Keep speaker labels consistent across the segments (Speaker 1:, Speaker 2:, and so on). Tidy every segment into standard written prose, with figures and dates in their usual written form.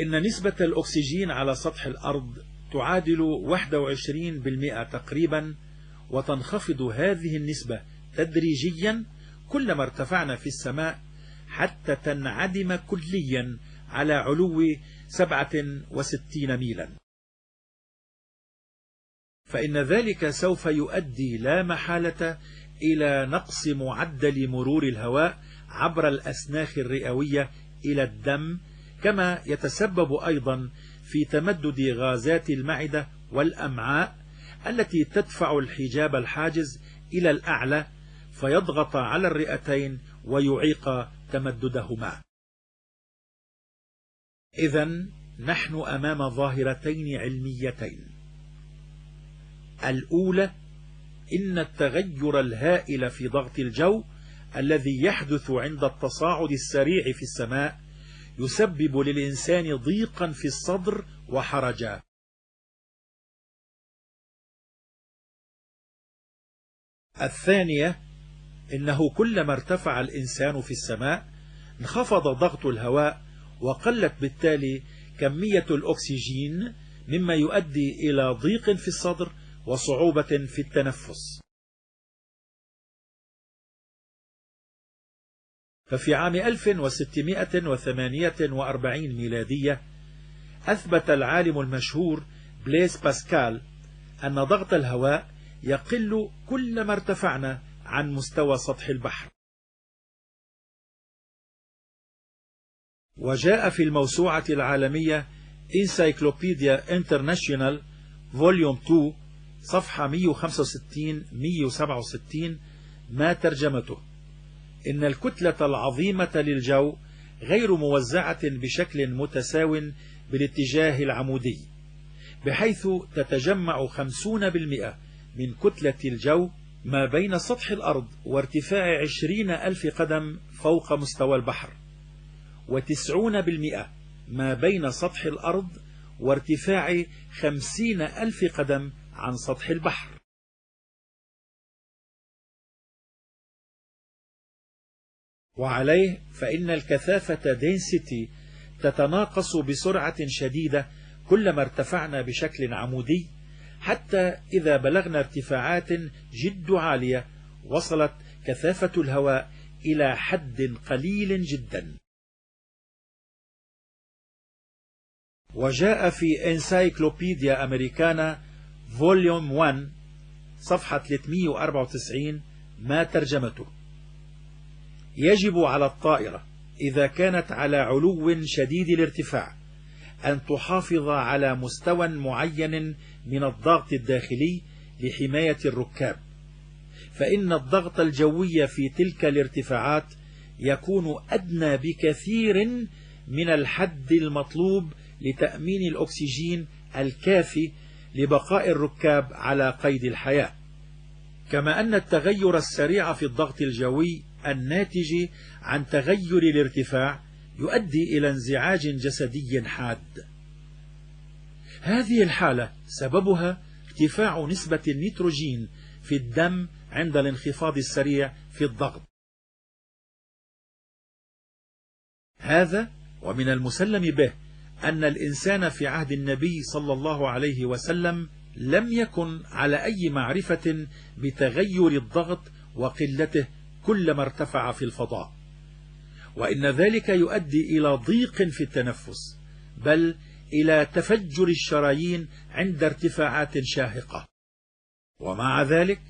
Speaker 1: إن نسبة الأكسجين على سطح الأرض تعادل 21% تقريبا، وتنخفض هذه النسبة تدريجيا كلما ارتفعنا في السماء حتى تنعدم كليا على علو 67 ميلا. فإن ذلك سوف يؤدي لا محالة إلى نقص معدل مرور الهواء عبر الأسناخ الرئوية إلى الدم، كما يتسبب أيضا في تمدد غازات المعدة والأمعاء التي تدفع الحجاب الحاجز إلى الأعلى فيضغط على الرئتين ويعيق تمددهما. إذن نحن أمام ظاهرتين علميتين: الأولى إن التغير الهائل في ضغط الجو الذي يحدث عند التصاعد السريع في السماء يسبب للإنسان ضيقا في الصدر وحرجا. الثانية إنه كلما ارتفع الإنسان في السماء انخفض ضغط الهواء وقلت بالتالي كمية الأكسجين، مما يؤدي إلى ضيق في الصدر وصعوبة في التنفس. ففي عام 1648 ميلادية أثبت العالم المشهور بليس باسكال أن ضغط الهواء يقل كلما ارتفعنا عن مستوى سطح البحر. وجاء في الموسوعة العالمية Encyclopedia International Volume 2 صفحة 165-167 ما ترجمته: إن الكتلة العظيمة للجو غير موزعة بشكل متساو بالاتجاه العمودي، بحيث تتجمع 50% من كتلة الجو ما بين سطح الأرض وارتفاع 20,000 قدم فوق مستوى البحر، و90% ما بين سطح الأرض وارتفاع 50,000 قدم عن سطح البحر. وعليه فإن الكثافة density تتناقص بسرعة شديدة كلما ارتفعنا بشكل عمودي، حتى إذا بلغنا ارتفاعات جد عالية وصلت كثافة الهواء إلى حد قليل جدا. وجاء في انسايكلوبيديا أمريكانا فوليوم 1 صفحة 394 ما ترجمته: يجب على الطائرة إذا كانت على علو شديد الارتفاع أن تحافظ على مستوى معين من الضغط الداخلي لحماية الركاب، فإن الضغط الجوي في تلك الارتفاعات يكون أدنى بكثير من الحد المطلوب لتأمين الأكسجين الكافي لبقاء الركاب على قيد الحياة. كما أن التغير السريع في الضغط الجوي الناتج عن تغير الارتفاع يؤدي إلى انزعاج جسدي حاد. هذه الحالة سببها ارتفاع نسبة النيتروجين في الدم عند الانخفاض السريع في الضغط. هذا ومن المسلم به أن الإنسان في عهد النبي صلى الله عليه وسلم لم يكن على أي معرفة بتغير الضغط وقلته كلما ارتفع في الفضاء، وإن ذلك يؤدي إلى ضيق في التنفس، بل إلى تفجر الشرايين عند ارتفاعات شاهقة. ومع ذلك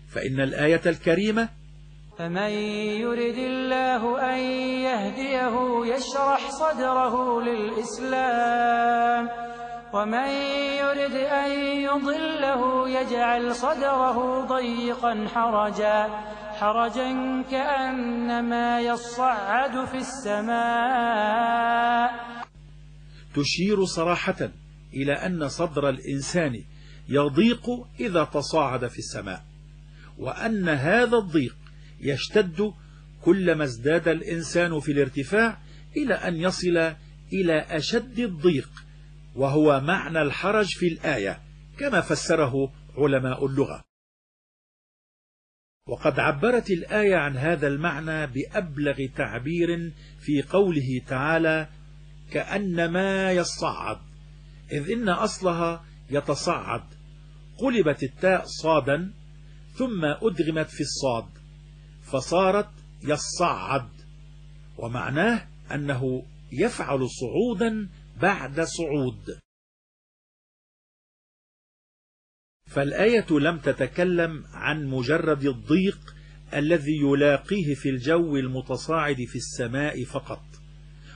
Speaker 1: فإن الآية الكريمة:
Speaker 2: فمن يرد الله أن يهديه يشرح صدره للإسلام، ومن يرد أن يضله يجعل صدره ضيقا حرجا كأنما يصعد في السماء،
Speaker 1: تشير صراحة إلى أن صدر الإنسان يضيق إذا تصاعد في السماء، وأن هذا الضيق يشتد كلما ازداد الإنسان في الارتفاع إلى أن يصل إلى أشد الضيق، وهو معنى الحرج في الآية كما فسره علماء اللغة. وقد عبرت الآية عن هذا المعنى بأبلغ تعبير في قوله تعالى: كأنما يصعد، إذ إن أصلها يتصعد، قلبت التاء صادا ثم أدغمت في الصاد فصارت يصعد، ومعناه أنه يفعل صعودا بعد صعود. فالآية لم تتكلم عن مجرد الضيق الذي يلاقيه في الجو المتصاعد في السماء فقط،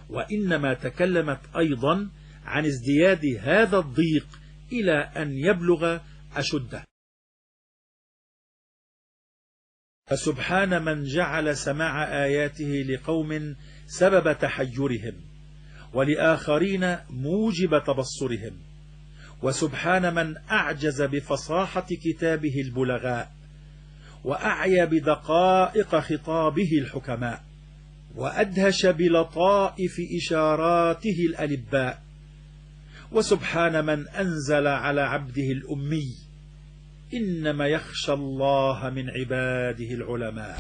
Speaker 1: وإنما تكلمت أيضا عن ازدياد هذا الضيق إلى أن يبلغ أشده. فسبحان من جعل سماع آياته لقوم سبب تحيرهم، ولآخرين موجب تبصرهم، وسبحان من أعجز بفصاحة كتابه البلغاء، وأعيا بدقائق خطابه الحكماء، وأدهش بلطائف إشاراته الألباء. وسبحان من أنزل على عبده الأمي: إنما يخشى الله من عباده العلماء.